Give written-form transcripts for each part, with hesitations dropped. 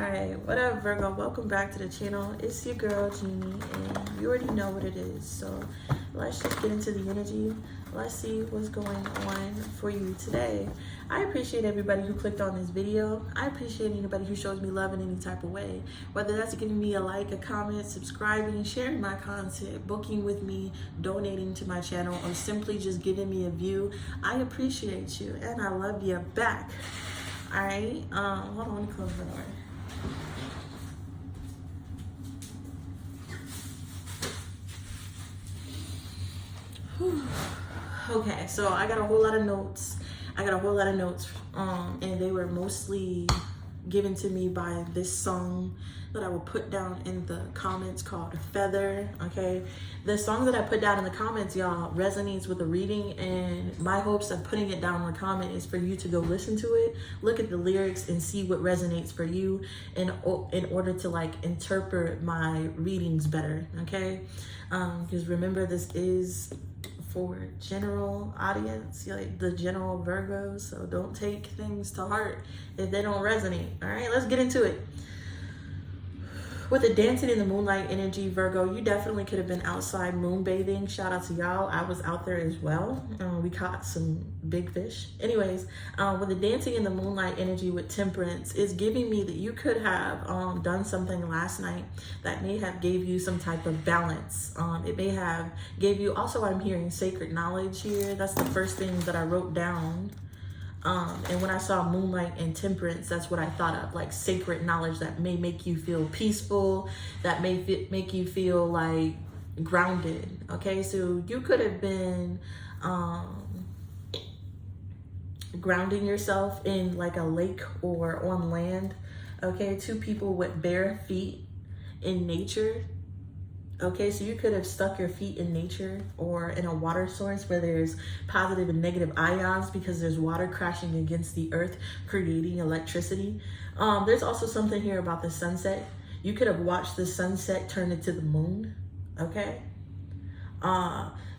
Alright, what up Virgo? Welcome back to the channel. It's your girl Jeannie and you already know what it is. So let's just get into the energy. Let's see what's going on for you today. I appreciate everybody who clicked on this video. I appreciate anybody who shows me love in any type of way. Whether that's giving me a like, a comment, subscribing, sharing my content, booking with me, donating to my channel, or simply just giving me a view. I appreciate you and I love you back. Alright, hold on, let me close the door. Okay, so I got a whole lot of notes. And they were mostly given to me by this song that I will put down in the comments called Feather. Okay, the song that I put down in the comments, y'all, resonates with the reading, and my hopes of putting it down in the comment is for you to go listen to it, look at the lyrics, and see what resonates for you in order to like interpret my readings better. Okay, because remember, this is for general audience, like the general Virgos, so don't take things to heart if they don't resonate. All right, let's get into it. With the dancing in the moonlight energy, Virgo, you definitely could have been outside moonbathing. Shout out to y'all. I was out there as well. We caught some big fish. Anyways, with the dancing in the moonlight energy with temperance, is giving me that you could have done something last night that may have gave you some type of balance. It may have gave you, also I'm hearing sacred knowledge here. That's the first thing that I wrote down. And when I saw moonlight and temperance, that's what I thought of, like sacred knowledge that may make you feel peaceful, that may make you feel like grounded. Okay, so you could have been grounding yourself in like a lake or on land. Okay, two people with bare feet in nature. Okay, so you could have stuck your feet in nature or in a water source where there's positive and negative ions because there's water crashing against the earth, creating electricity. There's also something here about the sunset. You could have watched the sunset turn into the moon, okay?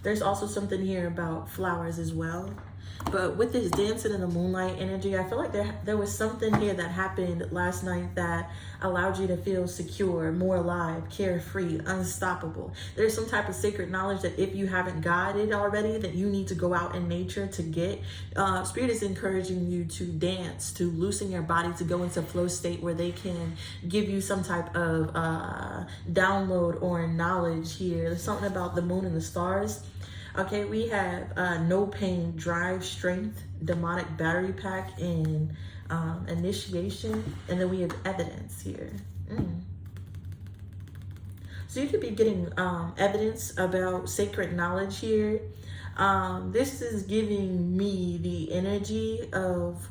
There's also something here about flowers as well. But with this dancing in the moonlight energy, I feel like there was something here that happened last night that allowed you to feel secure, more alive, carefree, unstoppable. There's some type of sacred knowledge that if you haven't got it already, that you need to go out in nature to get. Spirit is encouraging you to dance, to loosen your body, to go into flow state where they can give you some type of download or knowledge here. There's something about the moon and the stars. Okay, we have no pain, drive, strength, demonic battery pack, and initiation. And then we have evidence here. So you could be getting evidence about sacred knowledge here. This is giving me the energy of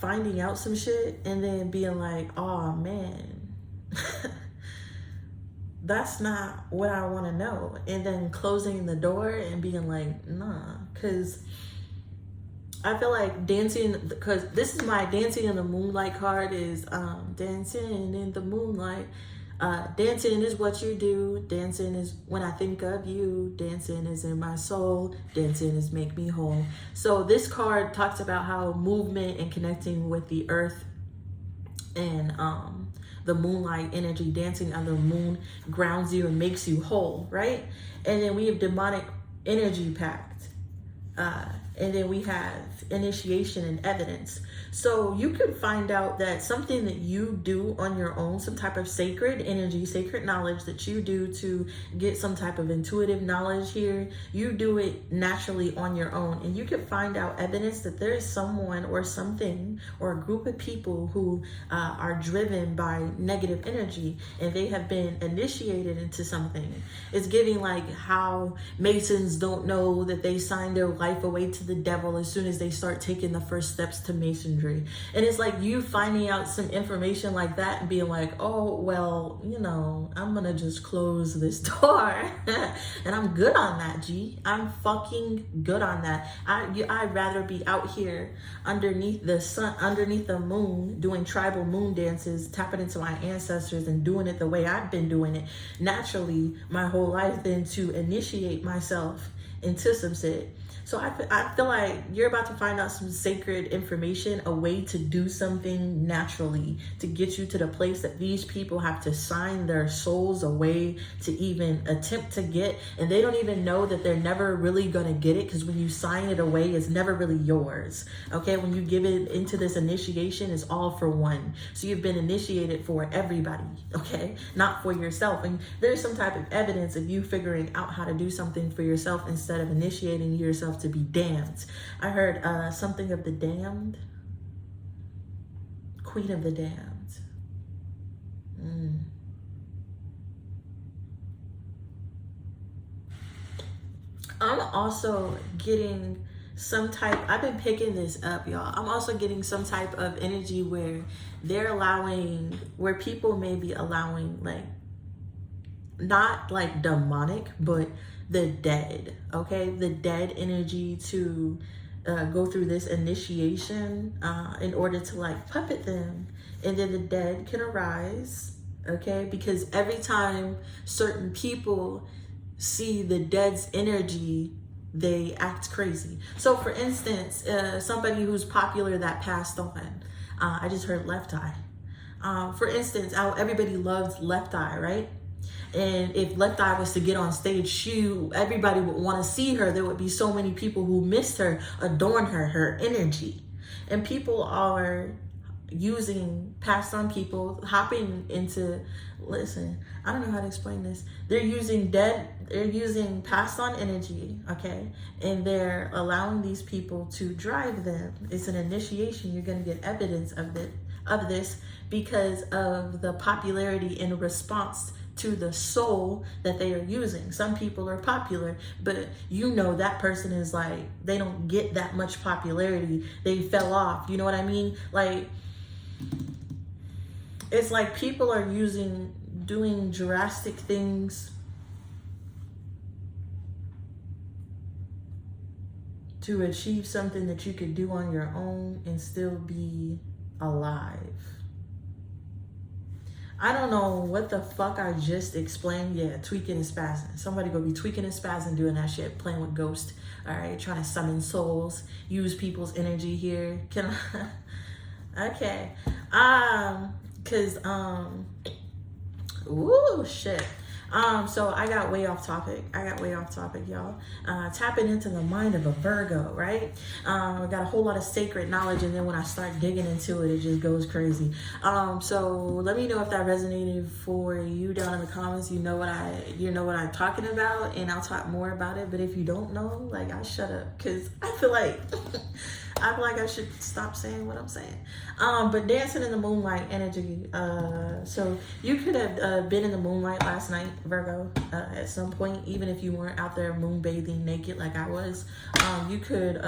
finding out some shit and then being like, oh man. That's not what I want to know. And then closing the door and being like, nah. Because I feel like dancing, because this is my dancing in the moonlight card is dancing in the moonlight. Dancing is what you do. Dancing is when I think of you. Dancing is in my soul. Dancing is make me whole. So this card talks about how movement and connecting with the earth and the moonlight energy, dancing under the moon, grounds you and makes you whole, right? And then we have demonic energy pact. And then we have initiation and evidence. So you could find out that something that you do on your own, some type of sacred energy, sacred knowledge that you do to get some type of intuitive knowledge here, you do it naturally on your own. And you can find out evidence that there is someone or something or a group of people who are driven by negative energy and they have been initiated into something. It's giving like how Masons don't know that they signed their life away to the devil as soon as they start taking the first steps to masonry. And it's like you finding out some information like that and being like, oh, well, you know, I'm gonna just close this door. And I'm good on that, G. I'm fucking good on that. I'd rather be out here underneath the sun, underneath the moon, doing tribal moon dances, tapping into my ancestors and doing it the way I've been doing it naturally my whole life than to initiate myself into some shit So I feel like you're about to find out some sacred information, a way to do something naturally to get you to the place that these people have to sign their souls away to even attempt to get. And they don't even know that they're never really going to get it, because when you sign it away, it's never really yours. Okay, when you give it into this initiation, it's all for one. So you've been initiated for everybody, okay, not for yourself. And there's some type of evidence of you figuring out how to do something for yourself instead of initiating yourself to be damned. I heard something of the damned, queen of the damned. I'm also getting some type, I've been picking this up, y'all. I'm also getting some type of energy where they're allowing, where people may be allowing, like, not like demonic, but the dead, okay? The dead energy to go through this initiation in order to like puppet them. And then the dead can arise, okay? Because every time certain people see the dead's energy, they act crazy. So for instance, somebody who's popular that passed on, I just heard Left Eye. For instance, everybody loves Left Eye, right? And if Left Eye was to get on stage, everybody would want to see her. There would be so many people who missed her, adorn her energy. And people are using passed on people, hopping into, listen, I don't know how to explain this. They're using passed on energy, okay? And they're allowing these people to drive them. It's an initiation. You're going to get evidence of this because of the popularity in response to the soul that they are using. Some people are popular, but you know that person is like, they don't get that much popularity. They fell off. You know what I mean? Like, it's like people are doing drastic things to achieve something that you could do on your own and still be alive. I don't know what the fuck I just explained. Yeah, tweaking and spazzing. Somebody go be tweaking and spazzing doing that shit, playing with ghosts. All right, trying to summon souls, use people's energy here. Can I? Okay. Ooh, shit. So I got way off topic, y'all. Tapping into the mind of a Virgo, right? I got a whole lot of sacred knowledge, and then when I start digging into it, it just goes crazy. So let me know if that resonated for you down in the comments. You know what I'm talking about, and I'll talk more about it. But if you don't know, like, I shut up, because I feel like I should stop saying what I'm saying. But dancing in the moonlight energy. So you could have been in the moonlight last night, Virgo, at some point, even if you weren't out there moonbathing naked like I was. You could,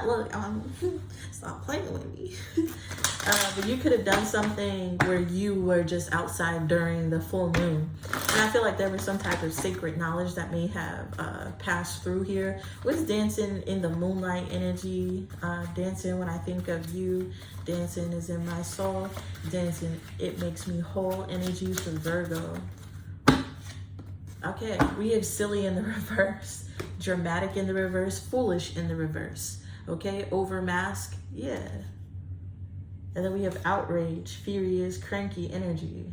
look, stop playing with me. But you could have done something where you were just outside during the full moon. And I feel like there was some type of sacred knowledge that may have passed through here. What's dancing in the moonlight energy? Dancing when I think of you. Dancing is in my soul. Dancing, it makes me whole. Energy for Virgo. Okay, we have silly in the reverse. Dramatic in the reverse. Foolish in the reverse. Okay, over mask. Yeah. And then we have outrage, furious, cranky energy.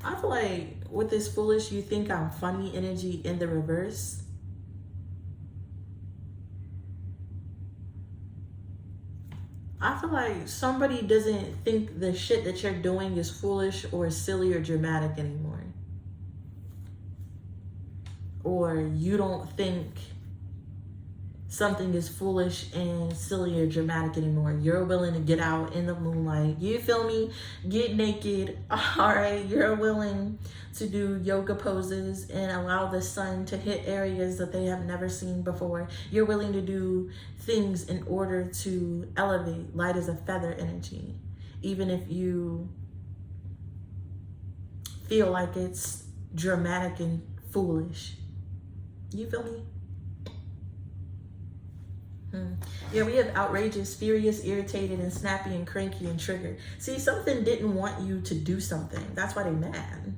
I feel like with this foolish, you think I'm funny energy in the reverse. I feel like somebody doesn't think the shit that you're doing is foolish or silly or dramatic anymore. Or you don't think something is foolish and silly or dramatic anymore. You're willing to get out in the moonlight. You feel me? Get naked. All right. You're willing to do yoga poses and allow the sun to hit areas that they have never seen before. You're willing to do things in order to elevate. Light as a feather energy. Even if you feel like it's dramatic and foolish. You feel me? Yeah, we have outrageous, furious, irritated, and snappy, and cranky, and triggered. See, something didn't want you to do something. That's why they're mad.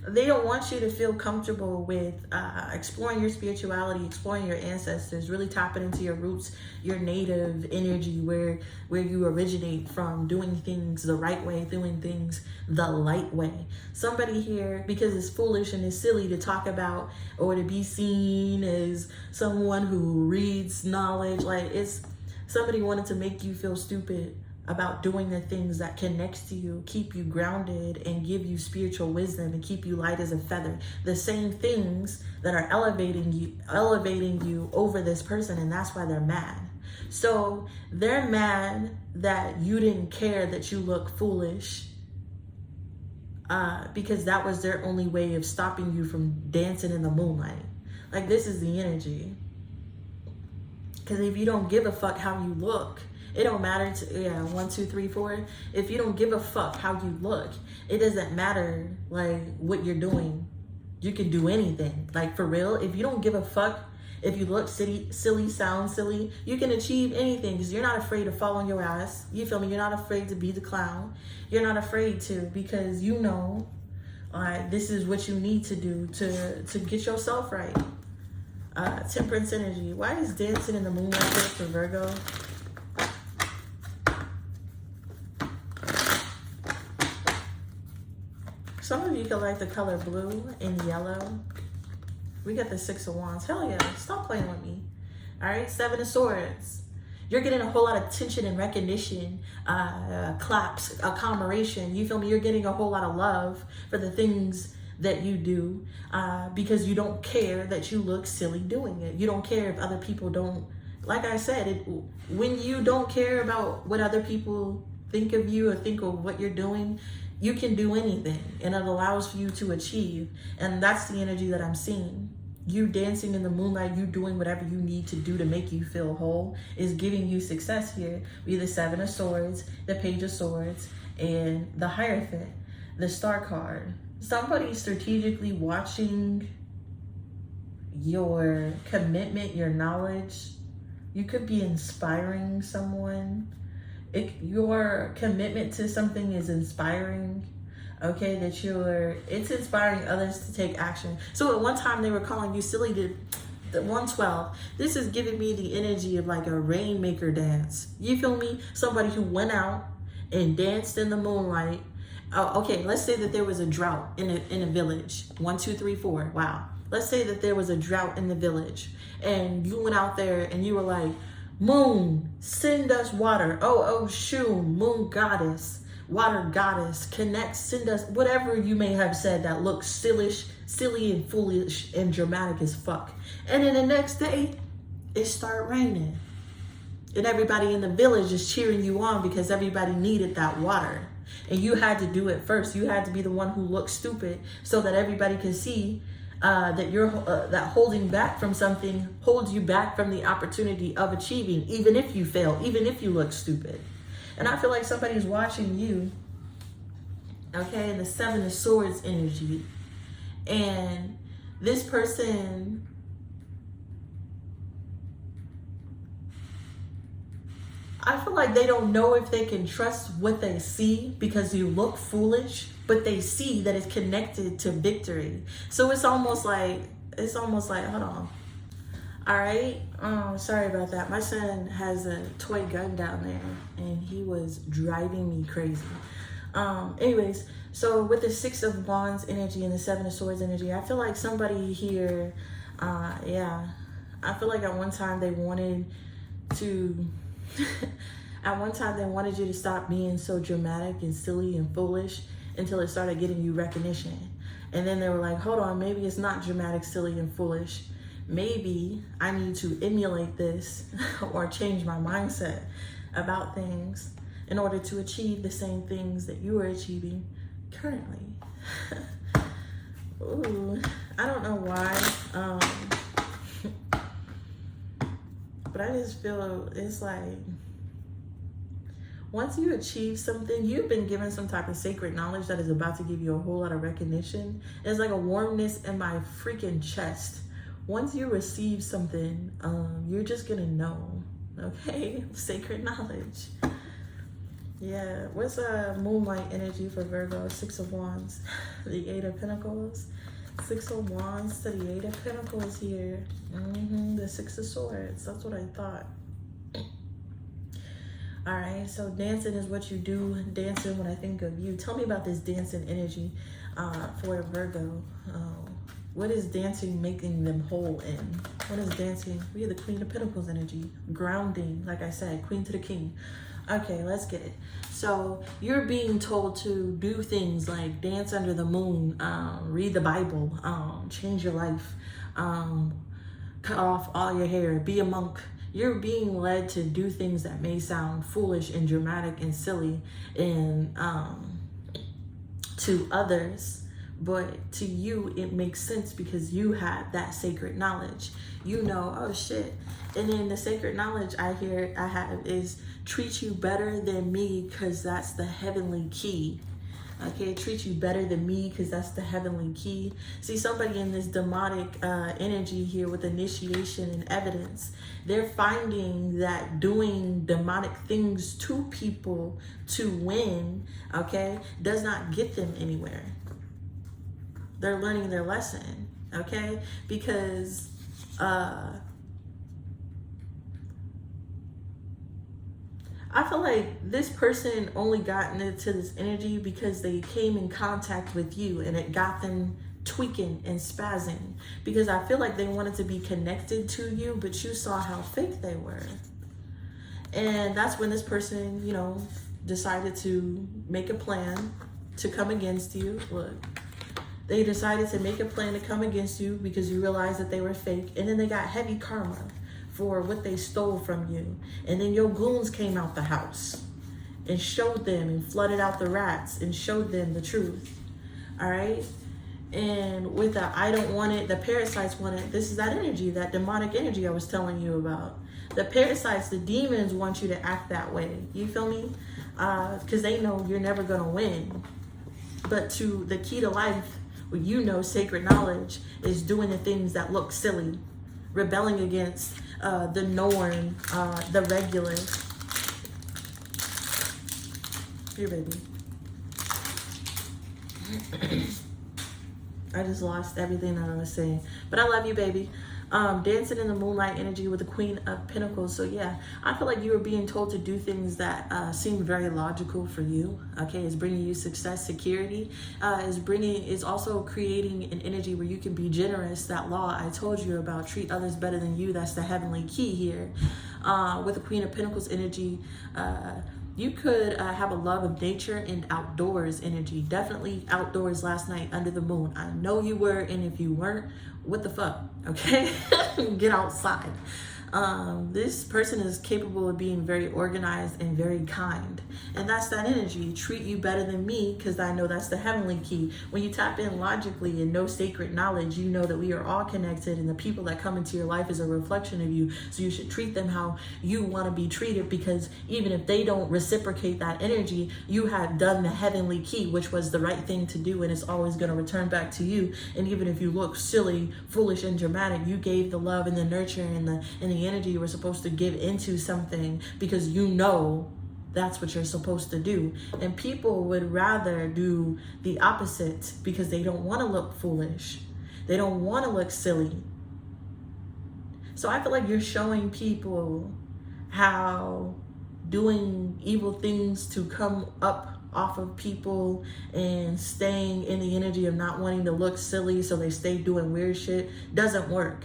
They don't want you to feel comfortable with exploring your spirituality, exploring your ancestors, really tapping into your roots, your native energy, where you originate from, doing things the right way, doing things the light way. Somebody here, because it's foolish and it's silly to talk about or to be seen as someone who reads knowledge, like it's somebody wanted to make you feel stupid about doing the things that connects to you, keep you grounded, and give you spiritual wisdom and keep you light as a feather. The same things that are elevating you over this person, and that's why they're mad. So they're mad that you didn't care that you look foolish, because that was their only way of stopping you from dancing in the moonlight. Like, this is the energy. Because if you don't give a fuck how you look, it don't matter to, 1, 2, 3, 4. If you don't give a fuck how you look, it doesn't matter like what you're doing. You can do anything. Like, for real, if you don't give a fuck, if you look silly, sound silly, you can achieve anything because you're not afraid to fall on your ass. You feel me? You're not afraid to be the clown. You're not afraid to, because you know, this is what you need to do to get yourself right. Temperance energy. Why is dancing in the moonlight good for Virgo? Some of you could like the color blue and yellow. We got the 6 of Wands. Hell yeah, stop playing with me. All right, 7 of Swords. You're getting a whole lot of attention and recognition, claps, commemoration. You feel me? You're getting a whole lot of love for the things that you do, because you don't care that you look silly doing it. You don't care if other people don't. Like I said, when you don't care about what other people think of you or think of what you're doing, you can do anything, and it allows you to achieve. And that's the energy that I'm seeing. You dancing in the moonlight, you doing whatever you need to do to make you feel whole is giving you success here. We have the 7 of Swords, the Page of Swords, and the Hierophant, the Star card. Somebody strategically watching your commitment, your knowledge. You could be inspiring someone. Your commitment to something is inspiring, okay, it's inspiring others to take action. So at one time they were calling you silly to the 112. This is giving me the energy of like a rainmaker dance. You feel me? Somebody who went out and danced in the moonlight. Okay, let's say that there was a drought in a village. 1, 2, 3, 4. Wow. Let's say that there was a drought in the village and you went out there and you were like, moon, send us water. Oh, shoo, moon goddess, water goddess, connect, send us, whatever you may have said that looks silly and foolish and dramatic as fuck. And then the next day, it started raining. And everybody in the village is cheering you on because everybody needed that water. And you had to do it first. You had to be the one who looked stupid so that everybody could see that you're that holding back from something holds you back from the opportunity of achieving, even if you fail, even if you look stupid. And I feel like somebody's watching you, okay, in the 7 of Swords energy. And this person, I feel like they don't know if they can trust what they see because you look foolish, but they see that it's connected to victory. So it's almost like, hold on. All right. Sorry about that. My son has a toy gun down there and he was driving me crazy. Anyways, so with the 6 of Wands energy and the 7 of Swords energy, I feel like somebody here, I feel like at one time they wanted to, at one time they wanted you to stop being so dramatic and silly and foolish until it started getting you recognition. And then they were like, hold on, maybe it's not dramatic, silly, and foolish. Maybe I need to emulate this or change my mindset about things in order to achieve the same things that you are achieving currently. Ooh, I don't know why, but I just feel it's like, once you achieve something, you've been given some type of sacred knowledge that is about to give you a whole lot of recognition. It's like a warmness in my freaking chest. Once you receive something, you're just gonna know, okay? Sacred knowledge. Yeah, what's Moonlight energy for Virgo? Six of Wands, the Eight of Pentacles. Six of Wands to the Eight of Pentacles here. The Six of Swords. That's what I thought. All right, so dancing is what you do. Dancing when I think of you. Tell me about this dancing energy for Virgo. What is dancing making them whole in? What is dancing? We have the Queen of Pentacles energy. Grounding, like I said, Queen to the King. Okay, let's get it. So you're being told to do things like dance under the moon, read the Bible, change your life, cut off all your hair, be a monk. You're being led to do things that may sound foolish and dramatic and silly and to others, but to you it makes sense because you have that sacred knowledge. You know, oh shit. And then the sacred knowledge I have is treat you better than me because that's the heavenly key. Okay, treat you better than me because that's the heavenly key. See, somebody in this demonic energy here with initiation and evidence, they're finding that doing demonic things to people to win, okay, does not get them anywhere. They're learning their lesson, okay, because I feel like this person only got into this energy because they came in contact with you and it got them tweaking and spazzing, because I feel like they wanted to be connected to you, but you saw how fake they were. And that's when this person, you know, decided to make a plan to come against you. Look, they decided to make a plan to come against you because you realized that they were fake, and then they got heavy karma for what they stole from you. And then your goons came out the house and showed them and flooded out the rats and showed them the truth. All right. And with the I don't want it, the parasites want it. This is that energy, that demonic energy I was telling you about. The parasites, the demons want you to act that way. You feel me? Because they know you're never going to win. But to the key to life, well, you know, sacred knowledge is doing the things that look silly, rebelling against the norm, the regular. Here, baby. I just lost everything that I was saying. But I love you, baby. Dancing in the Moonlight energy with the Queen of Pentacles. So yeah, I feel like you were being told to do things that seem very logical for you. Okay, it's bringing you success, security. Is also creating an energy where you can be generous. That law I told you about, treat others better than you. That's the heavenly key here. With the Queen of Pentacles energy, you could have a love of nature and outdoors energy. Definitely outdoors last night under the moon. I know you were, and if you weren't, what the fuck, okay? Get outside. This person is capable of being very organized and very kind. And that's that energy. Treat you better than me because I know that's the heavenly key. When you tap in logically and know sacred knowledge, you know that we are all connected and the people that come into your life is a reflection of you. So you should treat them how you want to be treated, because even if they don't reciprocate that energy, you have done the heavenly key, which was the right thing to do, and it's always going to return back to you. And even if you look silly, foolish, and dramatic, you gave the love and the nurture and the energy you were supposed to give into something because you know that's what you're supposed to do. And people would rather do the opposite because they don't want to look foolish. They don't want to look silly. So I feel like you're showing people how doing evil things to come up off of people and staying in the energy of not wanting to look silly so they stay doing weird shit doesn't work.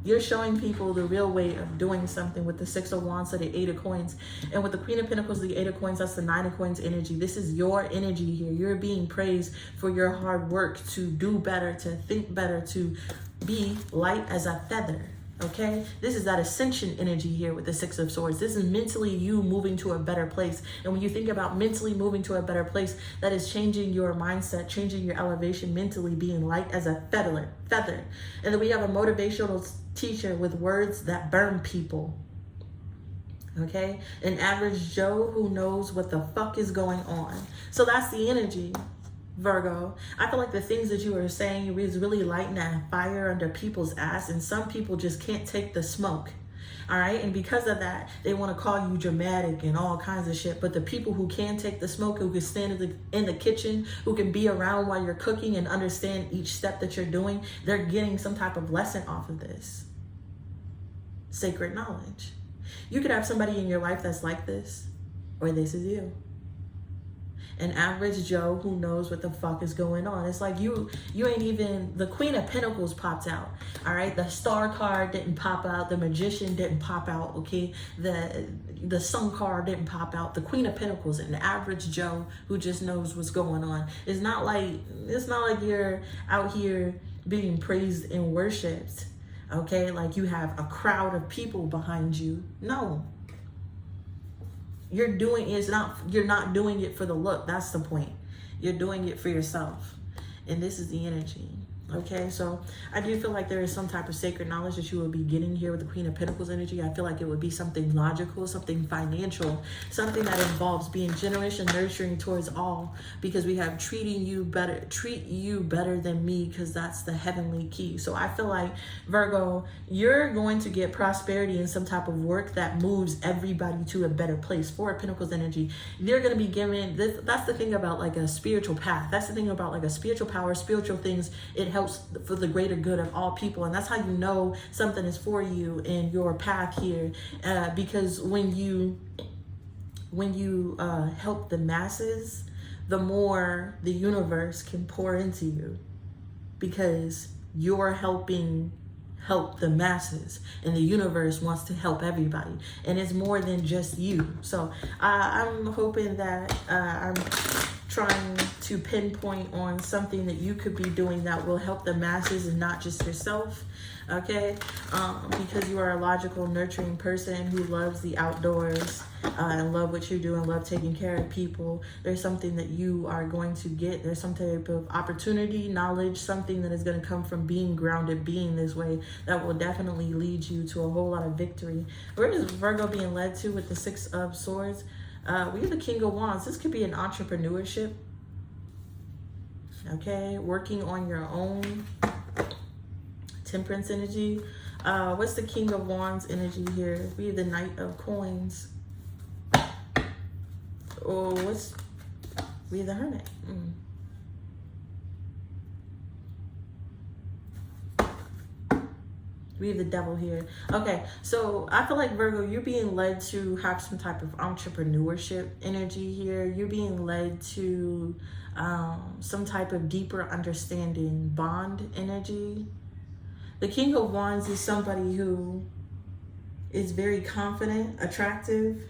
You're showing people the real way of doing something with the Six of Wands to the Eight of Coins. And with the Queen of Pentacles, the Eight of Coins, that's the Nine of Coins energy. This is your energy here. You're being praised for your hard work to do better, to think better, to be light as a feather. Okay, this is that ascension energy here with the Six of Swords. This is mentally you moving to a better place. And when you think about mentally moving to a better place, that is changing your mindset, changing your elevation mentally, being light as a feather. And then we have a motivational teacher with words that burn people. Okay, an average Joe who knows what the fuck is going on. So that's the energy, Virgo. I feel like the things that you are saying is really lighting that fire under people's ass, and some people just can't take the smoke. All right. And because of that, they want to call you dramatic and all kinds of shit. But the people who can take the smoke, who can stand in the kitchen, who can be around while you're cooking and understand each step that you're doing, they're getting some type of lesson off of this. Sacred knowledge. You could have somebody in your life that's like this, or this is you. An average Joe who knows what the fuck is going on. It's like you ain't even, the Queen of Pentacles popped out. All right, the Star card didn't pop out. The Magician didn't pop out. Okay, the Sun card didn't pop out. The Queen of Pentacles, an average Joe who just knows what's going on. It's not like you're out here being praised and worshipped. Okay, like you have a crowd of people behind you. No. You're not doing it for the look. That's the point. You're doing it for yourself. And this is the energy. Okay, so I do feel like there is some type of sacred knowledge that you will be getting here with the Queen of Pentacles energy. I feel like it would be something logical, something financial, something that involves being generous and nurturing towards all, because we have treat you better than me, because that's the heavenly key. So I feel like, Virgo, you're going to get prosperity in some type of work that moves everybody to a better place. Four of Pentacles energy. You're going to be given this. That's the thing about like a spiritual path. That's the thing about like a spiritual power, spiritual things. It helps for the greater good of all people, and that's how you know something is for you in your path here, because when you help the masses, the more the universe can pour into you, because you're help the masses, and the universe wants to help everybody, and it's more than just you. So I'm hoping that I'm trying to pinpoint on something that you could be doing that will help the masses and not just yourself. Okay, because you are a logical, nurturing person who loves the outdoors and love what you do and love taking care of people. There's something that you are going to get. There's some type of opportunity, knowledge, something that is going to come from being grounded, being this way, that will definitely lead you to a whole lot of victory. Where is Virgo being led to with the Six of Swords? We have the King of Wands. This could be an entrepreneurship. Okay, working on your own. Temperance energy. What's the King of Wands energy here? We have the Knight of Coins. Oh, we have the Hermit. We have the Devil here. Okay, so I feel like, Virgo, you're being led to have some type of entrepreneurship energy here. You're being led to some type of deeper understanding, bond energy. The King of Wands is somebody who is very confident, attractive,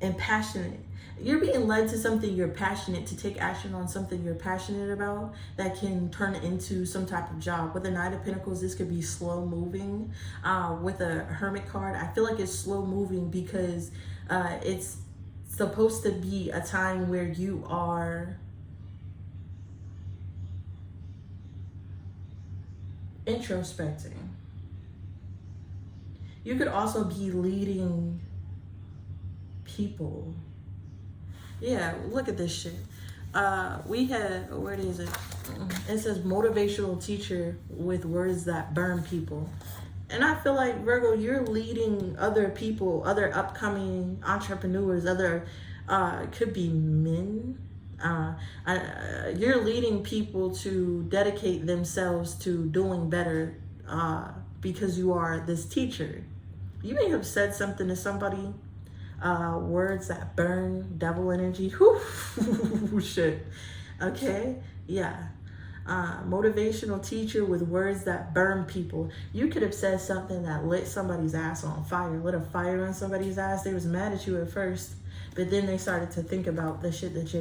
and passionate. You're being led to something you're passionate, to take action on something you're passionate about that can turn into some type of job. With the Knight of Pentacles, this could be slow moving. With a Hermit card, I feel like it's slow moving because it's supposed to be a time where you are introspecting. You could also be leading people. Yeah, look at this shit. We had, where is it? It says motivational teacher with words that burn people. And I feel like, Virgo, you're leading other people, other upcoming entrepreneurs, could be men. You're leading people to dedicate themselves to doing better because you are this teacher. You may have said something to somebody, words that burn, devil energy. Whew, shit. Okay, yeah. Motivational teacher with words that burn people. You could have said something that lit somebody's ass on fire, lit a fire on somebody's ass. They was mad at you at first, but then they started to think about the shit that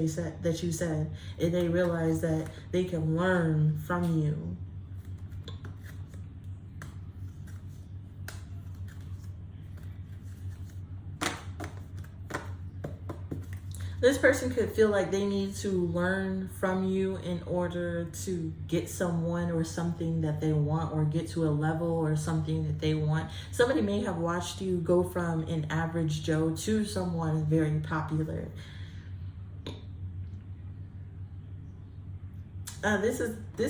you said, and they realized that they can learn from you. This person could feel like they need to learn from you in order to get someone or something that they want, or get to a level or something that they want. Somebody may have watched you go from an average Joe to someone very popular. This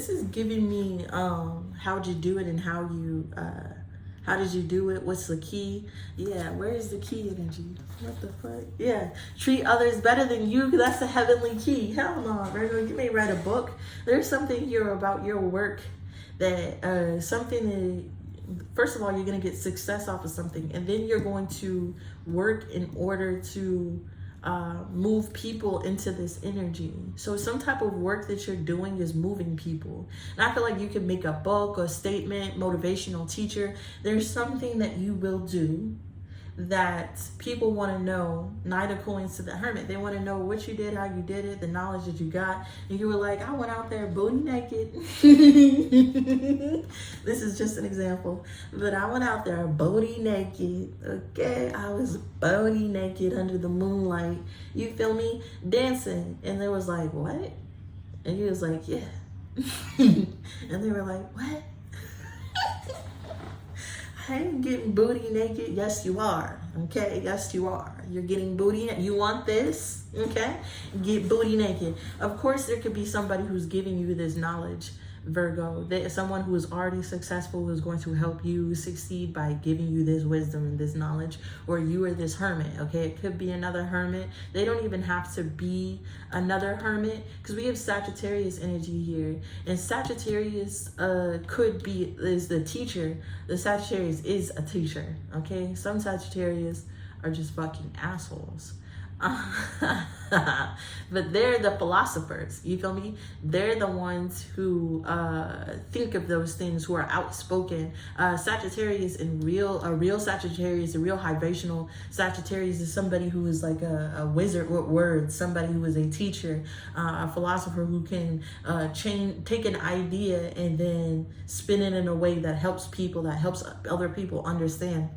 is giving me how'd you do it and how How did you do it? What's the key? Yeah, where is the key energy? What the fuck? Yeah, treat others better than you. That's the heavenly key. Hell no, Virgo. You may write a book. There's something here about your work that something that, first of all, you're going to get success off of something, and then you're going to work in order to move people into this energy. So some type of work that you're doing is moving people. And I feel like you can make a book, a statement, motivational teacher. There's something that you will do that people want to know. Knight of Coins to the Hermit. They want to know what you did, how you did it, the knowledge that you got. And you were like, I went out there booty naked. This is just an example. But I went out there booty naked. Okay, I was booty naked under the moonlight. You feel me? Dancing. And they was like, what? And you was like, yeah. And they were like, what? I ain't getting booty naked. Yes, you are. Okay, yes, you are. You're getting booty. You want this? Okay, get booty naked. Of course, there could be somebody who's giving you this knowledge, Virgo. There's someone who is already successful who is going to help you succeed by giving you this wisdom and this knowledge. Or you are this hermit. Okay, it could be another hermit. They don't even have to be another hermit, because we have Sagittarius energy here, and Sagittarius is the teacher. The Sagittarius is a teacher. Okay, some Sagittarius are just fucking assholes. But they're the philosophers, you feel me? They're the ones who think of those things, who are outspoken. Sagittarius a real Sagittarius, a real vibrational Sagittarius is somebody who is like a wizard with words, somebody who is a teacher, a philosopher who can take an idea and then spin it in a way that helps people, that helps other people understand.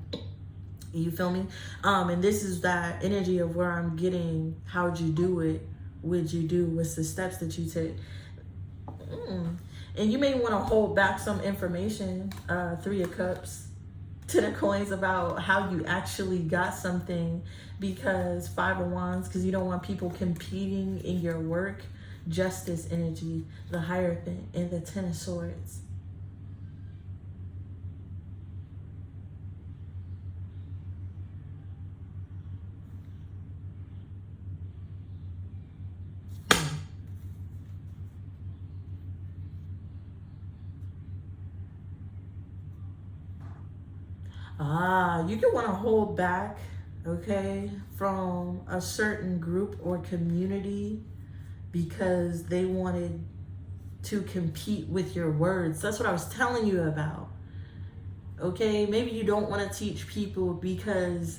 You feel me? And this is that energy of where I'm getting, how'd you do it? What'd you do? What's the steps that you take? And you may want to hold back some information, 3 of Cups, 10 of Coins, about how you actually got something, because 5 of Wands, because you don't want people competing in your work. Justice energy, the Hierophant, and the 10 of Swords. You can want to hold back, okay, from a certain group or community because they wanted to compete with your words. That's what I was telling you about. Okay, maybe you don't want to teach people because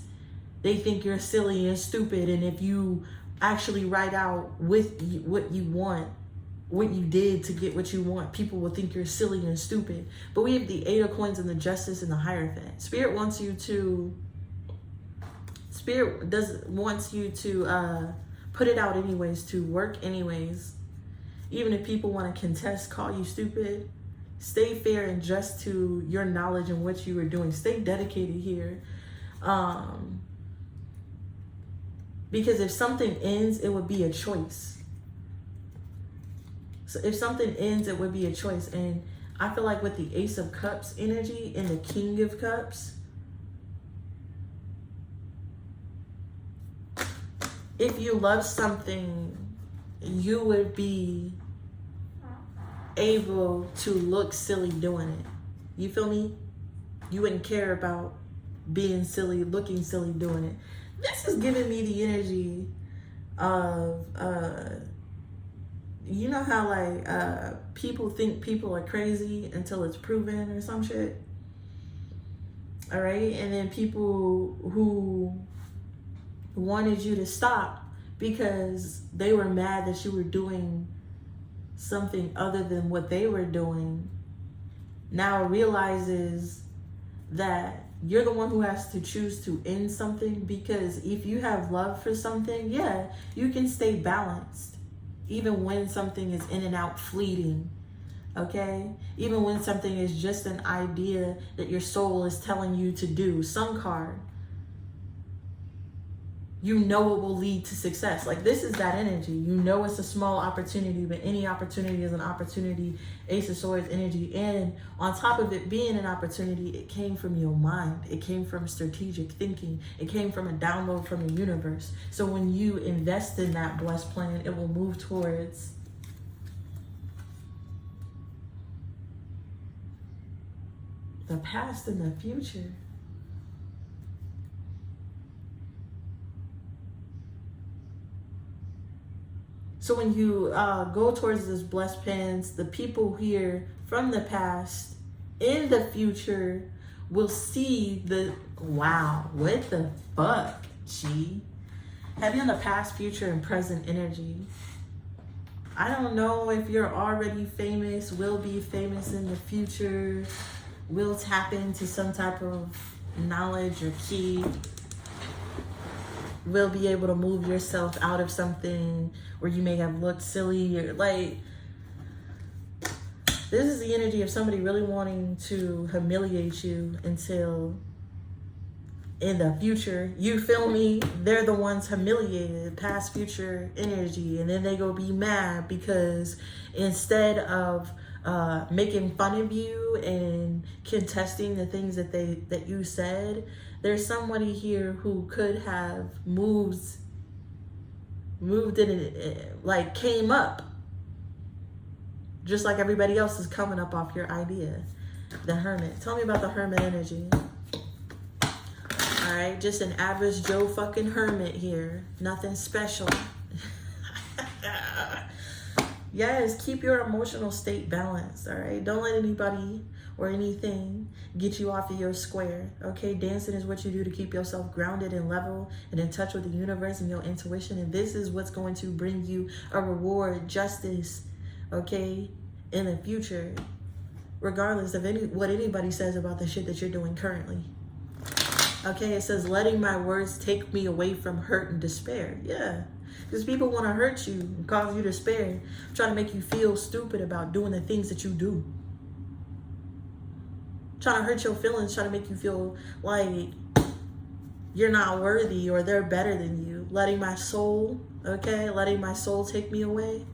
they think you're silly and stupid, and if you actually write out with what you want, what you did to get what you want, people will think you're silly and stupid. But we have the 8 of Coins and the Justice and the Hierophant. Spirit wants you to put it out anyways, to work anyways. Even if people want to contest, call you stupid, stay fair and just to your knowledge and what you were doing. Stay dedicated here. Because if something ends, it would be a choice. So if something ends, it would be a choice. And I feel like with the Ace of Cups energy and the King of Cups, if you love something, you would be able to look silly doing it. You feel me? You wouldn't care about being silly, looking silly doing it. This is giving me the energy of, you know how like people think people are crazy until it's proven or some shit? All right? And then people who wanted you to stop because they were mad that you were doing something other than what they were doing, now realizes that you're the one who has to choose to end something. Because if you have love for something, yeah, you can stay balanced even when something is in and out, fleeting. Okay, even when something is just an idea that your soul is telling you to do. Sun card. you know it will lead to success. Like, this is that energy. You know it's a small opportunity, but any opportunity is an opportunity. Ace of Swords energy. And on top of it being an opportunity, it came from your mind. It came from strategic thinking. It came from a download from the universe. So when you invest in that blessed plan, it will move towards the past and the future. So when you go towards this blessed plans, the people here from the past in the future will see the, wow, what the fuck, G? Heavy on the past, future, and present energy. I don't know if you're already famous, will be famous in the future, will tap into some type of knowledge or key, will be able to move yourself out of something where you may have looked silly, or like, this is the energy of somebody really wanting to humiliate you until in the future, you feel me, they're the ones humiliated, past future energy, and then they go be mad because instead of making fun of you and contesting the things that you said, there's somebody here who could have moved in, like came up, just like everybody else is coming up off your idea. The Hermit. Tell me about the Hermit energy. All right, just an average Joe fucking Hermit here. Nothing special. Yes, keep your emotional state balanced, all right? Don't let anybody or anything get you off of your square, okay? Dancing is what you do to keep yourself grounded and level and in touch with the universe and your intuition. And this is what's going to bring you a reward, justice, okay, in the future, regardless of what anybody says about the shit that you're doing currently. Okay, it says, letting my words take me away from hurt and despair. Yeah, because people want to hurt you and cause you despair, trying to make you feel stupid about doing the things that you do. Trying to hurt your feelings, trying to make you feel like you're not worthy or they're better than you. Letting my soul, okay, letting my soul take me away.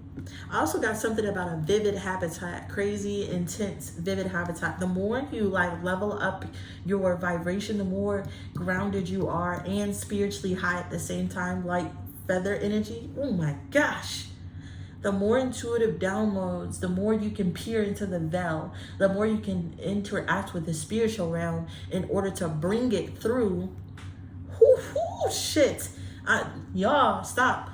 I also got something about a vivid habitat, crazy, intense, vivid habitat. The more you like level up your vibration, the more grounded you are and spiritually high at the same time, like feather energy. Oh my gosh. The more intuitive downloads, the more you can peer into the veil, the more you can interact with the spiritual realm in order to bring it through. Shit. Y'all, stop.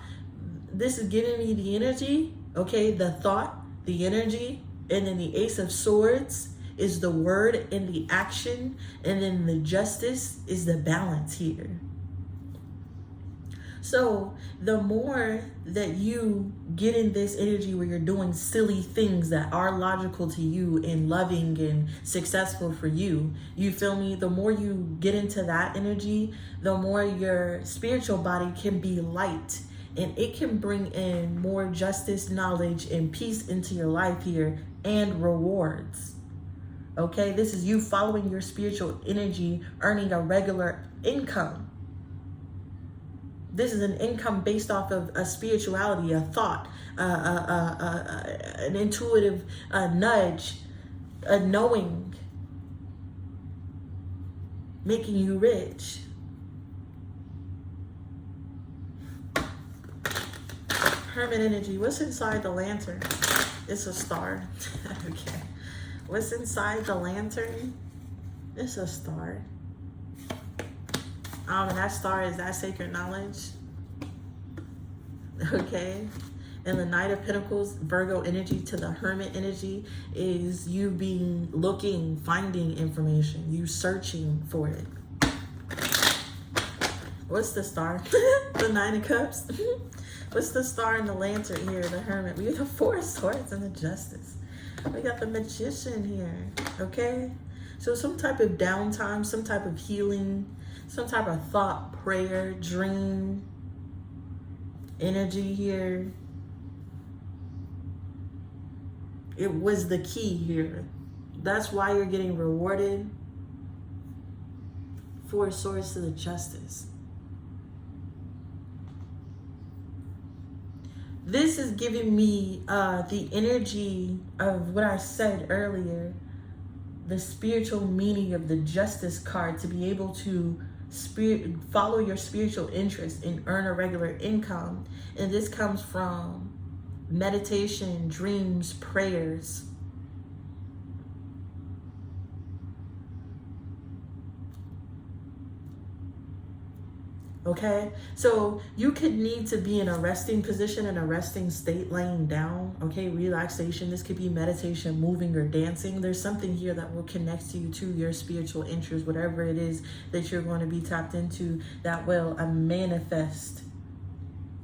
This is giving me the energy, okay? The thought, the energy, and then the Ace of Swords is the word and the action, and then the justice is the balance here. So the more that you get in this energy where you're doing silly things that are logical to you and loving and successful for you, you feel me? The more you get into that energy, the more your spiritual body can be light. And it can bring in more justice, knowledge, and peace into your life here, and rewards. Okay, this is you following your spiritual energy, earning a regular income. This is an income based off of a spirituality, a thought, an intuitive nudge, a knowing, making you rich. Hermit energy. What's inside the lantern? It's a star. Okay. What's inside the lantern? It's a star. And that star is that sacred knowledge. Okay. And the Knight of Pentacles, Virgo energy to the Hermit energy is you being, looking, finding information, you searching for it. What's the star? The Nine of Cups. What's the star in the lantern here, the Hermit? We have the Four of Swords and the Justice. We got the Magician here, okay? So some type of downtime, some type of healing, some type of thought, prayer, dream, energy here. It was the key here. That's why you're getting rewarded. Four of Swords to the Justice. This is giving me the energy of what I said earlier, the spiritual meaning of the Justice card, to be able to follow your spiritual interest and earn a regular income. And this comes from meditation, dreams, prayers. Okay, so you could need to be in a resting position, in a resting state, laying down. Okay, relaxation. This could be meditation, moving, or dancing. There's something here that will connect you to your spiritual interest, whatever it is that you're going to be tapped into, that will manifest.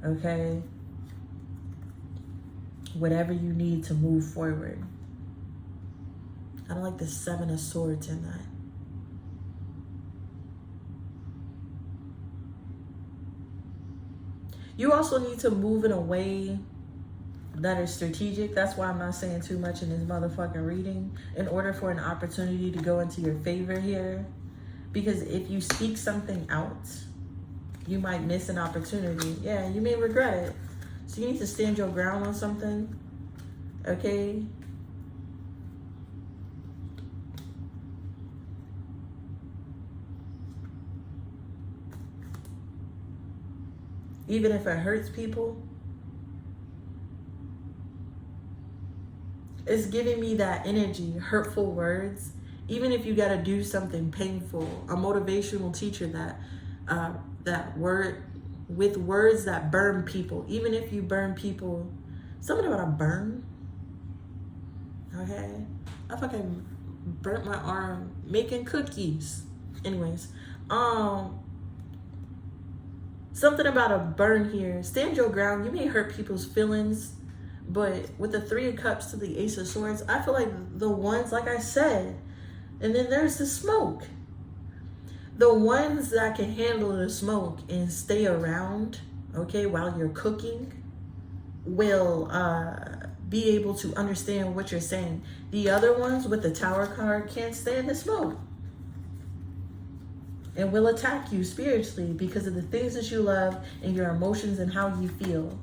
Okay, whatever you need to move forward. I don't like the 7 of Swords in that. You also need to move in a way that is strategic. That's why I'm not saying too much in this motherfucking reading, in order for an opportunity to go into your favor here. Because if you speak something out, you might miss an opportunity. Yeah, you may regret it. So you need to stand your ground on something. Okay? Even if it hurts people. It's giving me that energy, hurtful words. Even if you got to do something painful, a motivational teacher that with words that burn people. Even if you burn people, something about a burn. Okay, I fucking burnt my arm making cookies. Anyways, something about a burn here. Stand your ground. You may hurt people's feelings, but with the 3 of Cups to the Ace of Swords, I feel like the ones, like I said, and then there's the smoke. The ones that can handle the smoke and stay around, okay, while you're cooking, will be able to understand what you're saying. The other ones with the Tower card can't stand the smoke and will attack you spiritually because of the things that you love and your emotions and how you feel.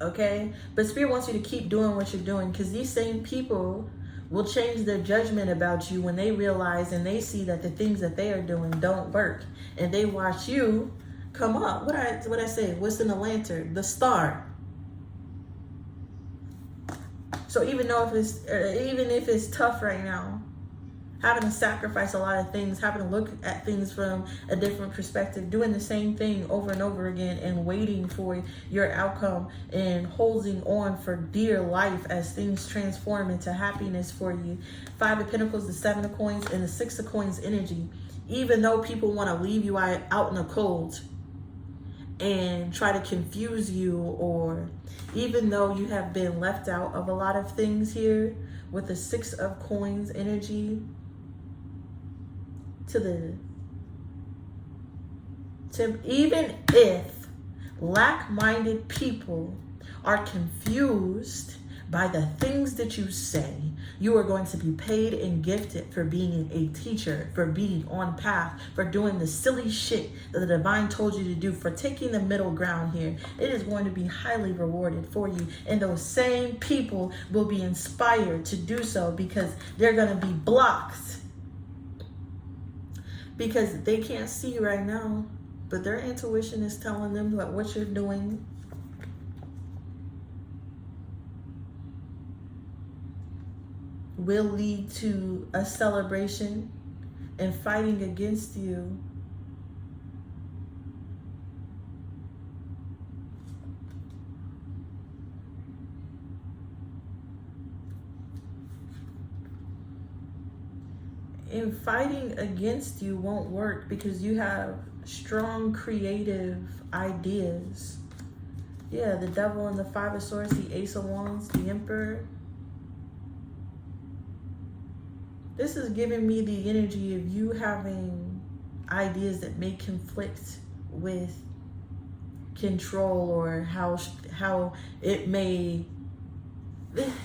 Okay? But Spirit wants you to keep doing what you're doing, because these same people will change their judgment about you when they realize and they see that the things that they are doing don't work. And they watch you come up. What I say? What's in the lantern? The star. So even if it's tough right now, having to sacrifice a lot of things, having to look at things from a different perspective, doing the same thing over and over again and waiting for your outcome and holding on for dear life as things transform into happiness for you. 5 of Pentacles, the 7 of Coins, and the 6 of Coins energy. Even though people want to leave you out in the cold and try to confuse you, or even though you have been left out of a lot of things here with the 6 of Coins energy, even if like-minded people are confused by the things that you say, you are going to be paid and gifted for being a teacher, for being on path, for doing the silly shit that the divine told you to do, for taking the middle ground here. It is going to be highly rewarded for you. And those same people will be inspired to do so because they're going to be blocked. Because they can't see right now, but their intuition is telling them that what you're doing will lead to a celebration and fighting against you. And fighting against you won't work because you have strong creative ideas. Yeah, the Devil and the 5 of Swords, the Ace of Wands, the Emperor. This is giving me the energy of you having ideas that may conflict with control, or how it may.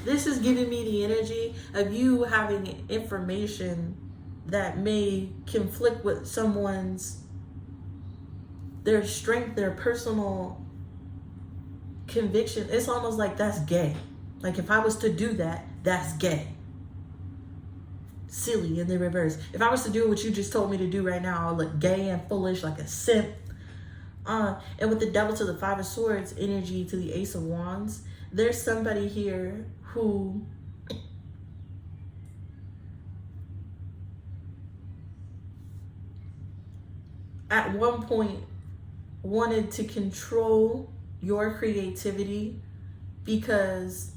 This is giving me the energy of you having information that may conflict with someone's, their strength, their personal, conviction, it's almost like that's gay. Like if I was to do that, that's gay. Silly in the reverse. If I was to do what you just told me to do right now, I'll look gay and foolish like a simp. And with the Devil to the Five of Swords energy to the Ace of Wands, there's somebody here who at one point wanted to control your creativity because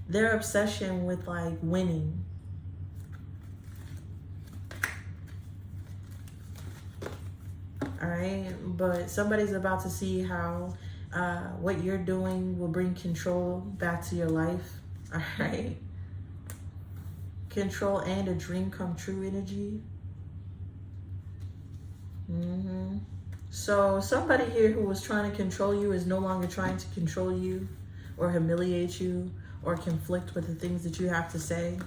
their obsession with like winning. All right, but somebody's about to see how what you're doing will bring control back to your life. All right, control and a dream come true energy. So somebody here who was trying to control you is no longer trying to control you or humiliate you or conflict with the things that you have to say.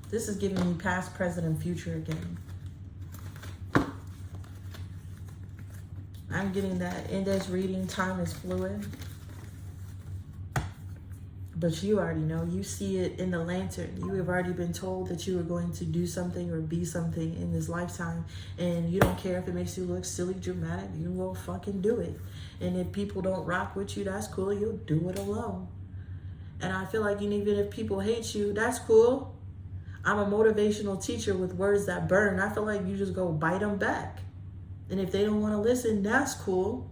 This is giving me past, present, and future again. I'm getting that in this reading, time is fluid. But you already know, you see it in the lantern. You have already been told that you are going to do something or be something in this lifetime. And you don't care if it makes you look silly, dramatic. You will fucking do it. And if people don't rock with you, that's cool. You'll do it alone. And I feel like even if people hate you, that's cool. I'm a motivational teacher with words that burn. I feel like you just go bite them back. And if they don't want to listen, that's cool.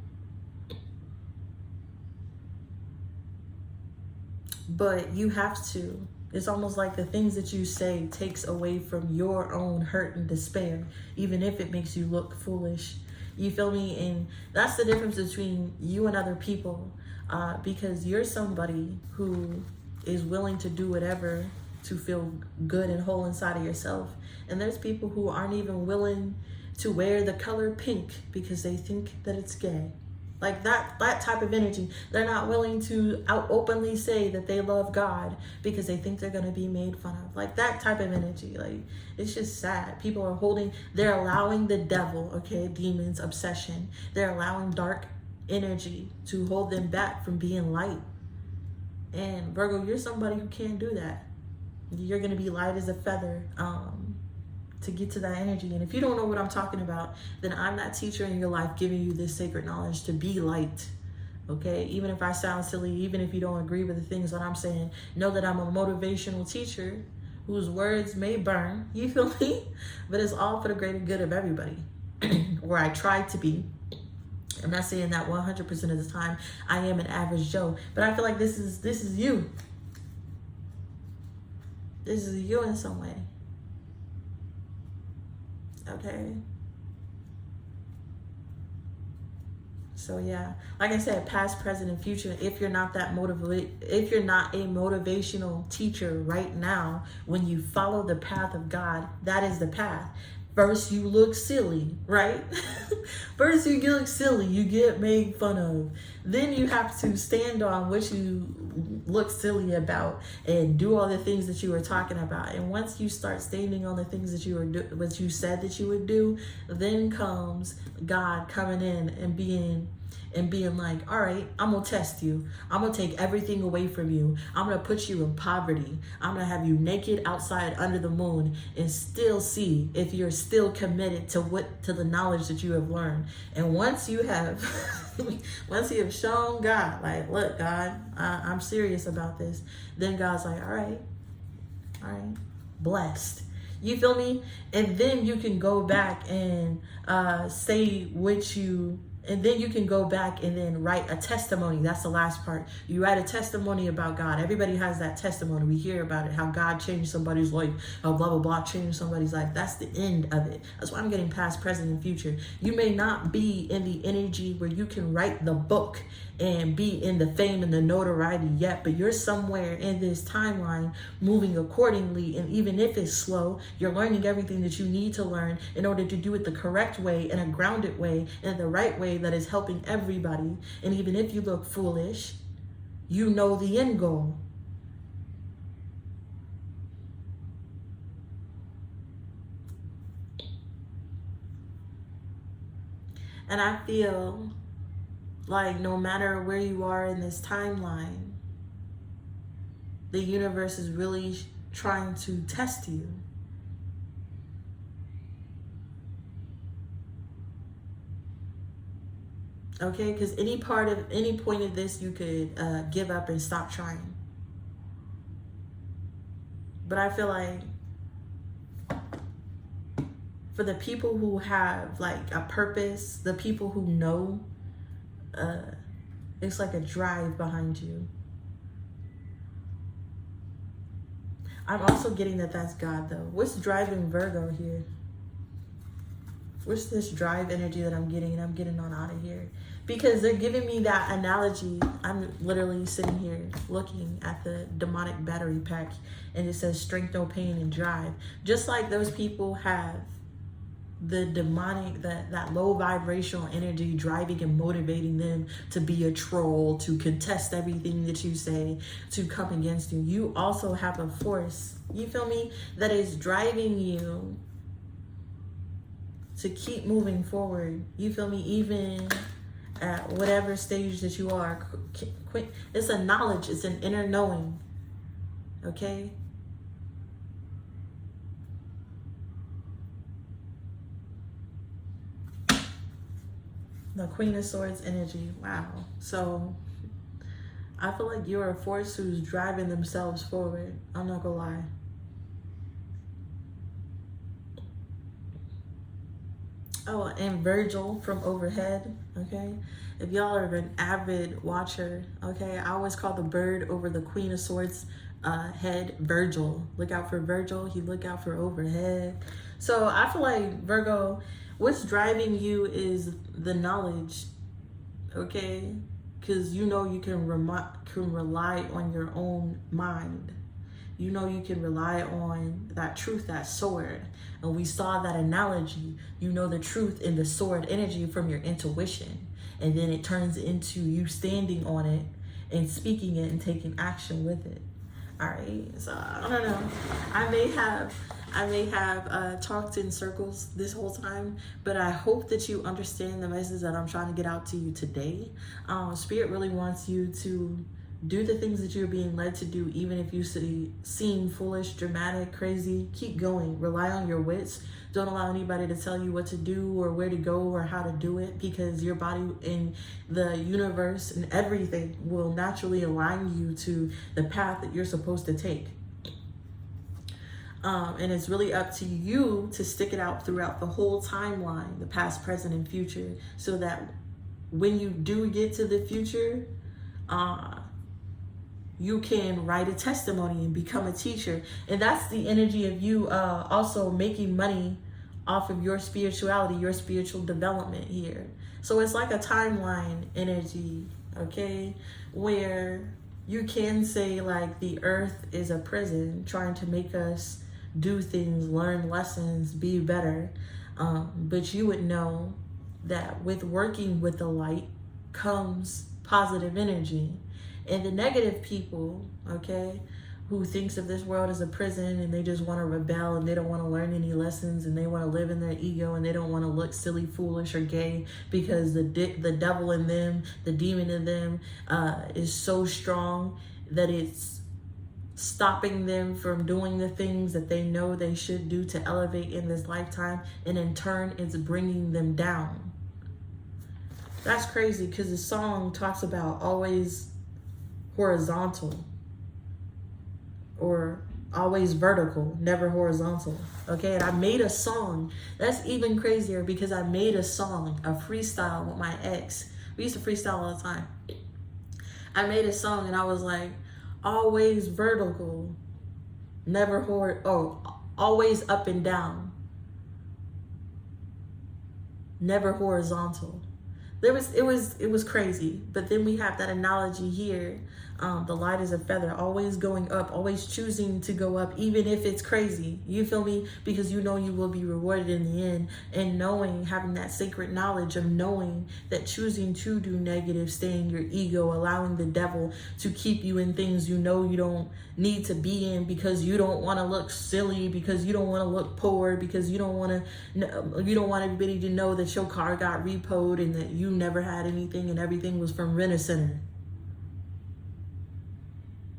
But you have to. It's almost like the things that you say takes away from your own hurt and despair, even if it makes you look foolish. You feel me? And that's the difference between you and other people. Because you're somebody who is willing to do whatever to feel good and whole inside of yourself. And there's people who aren't even willing to wear the color pink because they think that it's gay. Like that type of energy. They're not willing to openly say that they love God because they think they're going to be made fun of. Like that type of energy. Like, it's just sad. People are they're allowing the devil, okay, demons, obsession. They're allowing dark energy to hold them back from being light. And Virgo, you're somebody who can't do that. You're going to be light as a feather to get to that energy. And if you don't know what I'm talking about, then I'm that teacher in your life giving you this sacred knowledge to be light. Okay, even if I sound silly, even if you don't agree with the things that I'm saying, know that I'm a motivational teacher whose words may burn, you feel me? But it's all for the greater good of everybody. Or I try to be. I'm not saying that 100% of the time I am an average Joe, but I feel like this is you. This is you in some way. Okay. So yeah, like I said, past, present, and future. If you're not a motivational teacher right now, when you follow the path of God, that is the path. First, you look silly, right? First, you look silly. You get made fun of. Then you have to stand on what you look silly about and do all the things that you were talking about. And once you start standing on the things that what you said that you would do, then comes God coming in and being like, all right, I'm going to test you. I'm going to take everything away from you. I'm going to put you in poverty. I'm going to have you naked outside under the moon and still see if you're still committed to the knowledge that you have learned. And once you have shown God, like, look, God, I'm serious about this, then God's like, all right, blessed. You feel me? And then you can go back and say what you... And then you can go back and then write a testimony. That's the last part. You write a testimony about God. Everybody has that testimony. We hear about it, how God changed somebody's life, how blah, blah, blah changed somebody's life. That's the end of it. That's why I'm getting past, present, and future. You may not be in the energy where you can write the book and be in the fame and the notoriety yet, but you're somewhere in this timeline moving accordingly. And even if it's slow, you're learning everything that you need to learn in order to do it the correct way, in a grounded way, in the right way that is helping everybody. And even if you look foolish, you know the end goal. And I feel like no matter where you are in this timeline, the universe is really trying to test you. Okay, because any point of this, you could give up and stop trying. But I feel like for the people who have like a purpose, the people who know, it's like a drive behind you. I'm also getting that that's God though. What's driving Virgo here? What's this drive energy that I'm getting? And I'm getting on out of here. Because they're giving me that analogy. I'm literally sitting here looking at the demonic battery pack. And it says strength, no pain, and drive. Just like those people have the demonic, that low vibrational energy driving and motivating them to be a troll, to contest everything that you say, to come against you. You also have a force, you feel me, that is driving you to keep moving forward. You feel me? Even at whatever stage that you are. It's a knowledge. It's an inner knowing. Okay? The Queen of Swords energy. Wow. So I feel like you're a force who's driving themselves forward. I'm not gonna lie. Oh, and Virgil from overhead, okay? If y'all are an avid watcher, okay, I always call the bird over the Queen of Swords head Virgil. Look out for Virgil, he look out for overhead. So I feel like Virgo, what's driving you is the knowledge, okay? Because you know you can rely on your own mind. You know you can rely on that truth, that sword. And we saw that analogy. You know the truth in the sword energy from your intuition. And then it turns into you standing on it and speaking it and taking action with it. All right. So I don't know. I may have talked in circles this whole time, but I hope that you understand the message that I'm trying to get out to you today. Spirit really wants you to do the things that you're being led to do, even if you seem foolish, dramatic, crazy. Keep going. Rely on your wits. Don't allow anybody to tell you what to do or where to go or how to do it, because your body and the universe and everything will naturally align you to the path that you're supposed to take. And it's really up to you to stick it out throughout the whole timeline, the past, present, and future, so that when you do get to the future, you can write a testimony and become a teacher. And that's the energy of you also making money off of your spirituality, your spiritual development here. So it's like a timeline energy, okay? Where you can say like the earth is a prison trying to make us do things, learn lessons, be better. But you would know that with working with the light comes positive energy. And the negative people, okay, who thinks of this world as a prison and they just want to rebel and they don't want to learn any lessons and they want to live in their ego and they don't want to look silly, foolish, or gay because the devil in them, the demon in them is so strong that it's stopping them from doing the things that they know they should do to elevate in this lifetime, and in turn it's bringing them down. That's crazy, because the song talks about always horizontal or always vertical, never horizontal. Okay, and I made a song. That's even crazier, because I made a song, a freestyle with my ex. We used to freestyle all the time. I made a song and I was like, always vertical, never always up and down, never horizontal. It was crazy. But then we have that analogy here The light is a feather, always going up, always choosing to go up, even if it's crazy. You feel me? Because you know you will be rewarded in the end. And knowing, having that sacred knowledge of knowing that choosing to do negative, stay in your ego, allowing the devil to keep you in things you know you don't need to be in, because you don't want to look silly, because you don't want to look poor, because you don't want everybody to know that your car got repoed and that you never had anything and everything was from Rent-A-Center.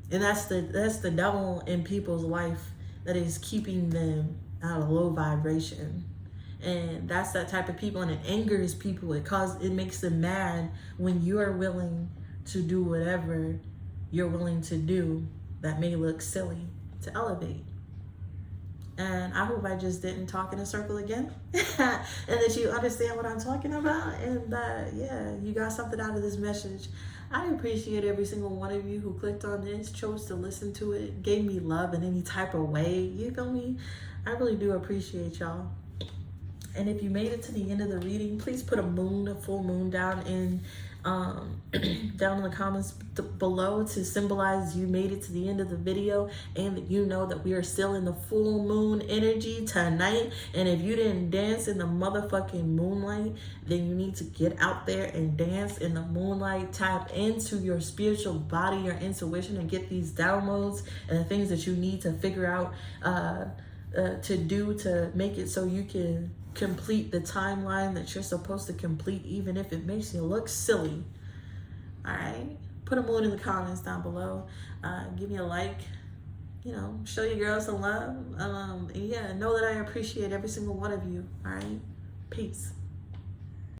And that's the devil in people's life that is keeping them out of low vibration. And that's that type of people, and it angers people. It makes them mad when you are willing to do whatever you're willing to do that may look silly to elevate. And I hope I just didn't talk in a circle again and that you understand what I'm talking about, and that, yeah, you got something out of this message. I appreciate every single one of you who clicked on this, chose to listen to it, gave me love in any type of way. You feel me? I really do appreciate y'all. And if you made it to the end of the reading, please put a full moon down in the comments below to symbolize you made it to the end of the video, and that you know that we are still in the full moon energy tonight. And if you didn't dance in the motherfucking moonlight, then you need to get out there and dance in the moonlight. Tap into your spiritual body, your intuition, and get these downloads and the things that you need to figure out to do to make it so you can complete the timeline that you're supposed to complete, even if it makes you look silly. All right, put a moon in the comments down below. Give me a like, show your girls some love. And yeah, know that I appreciate every single one of you. All right, peace.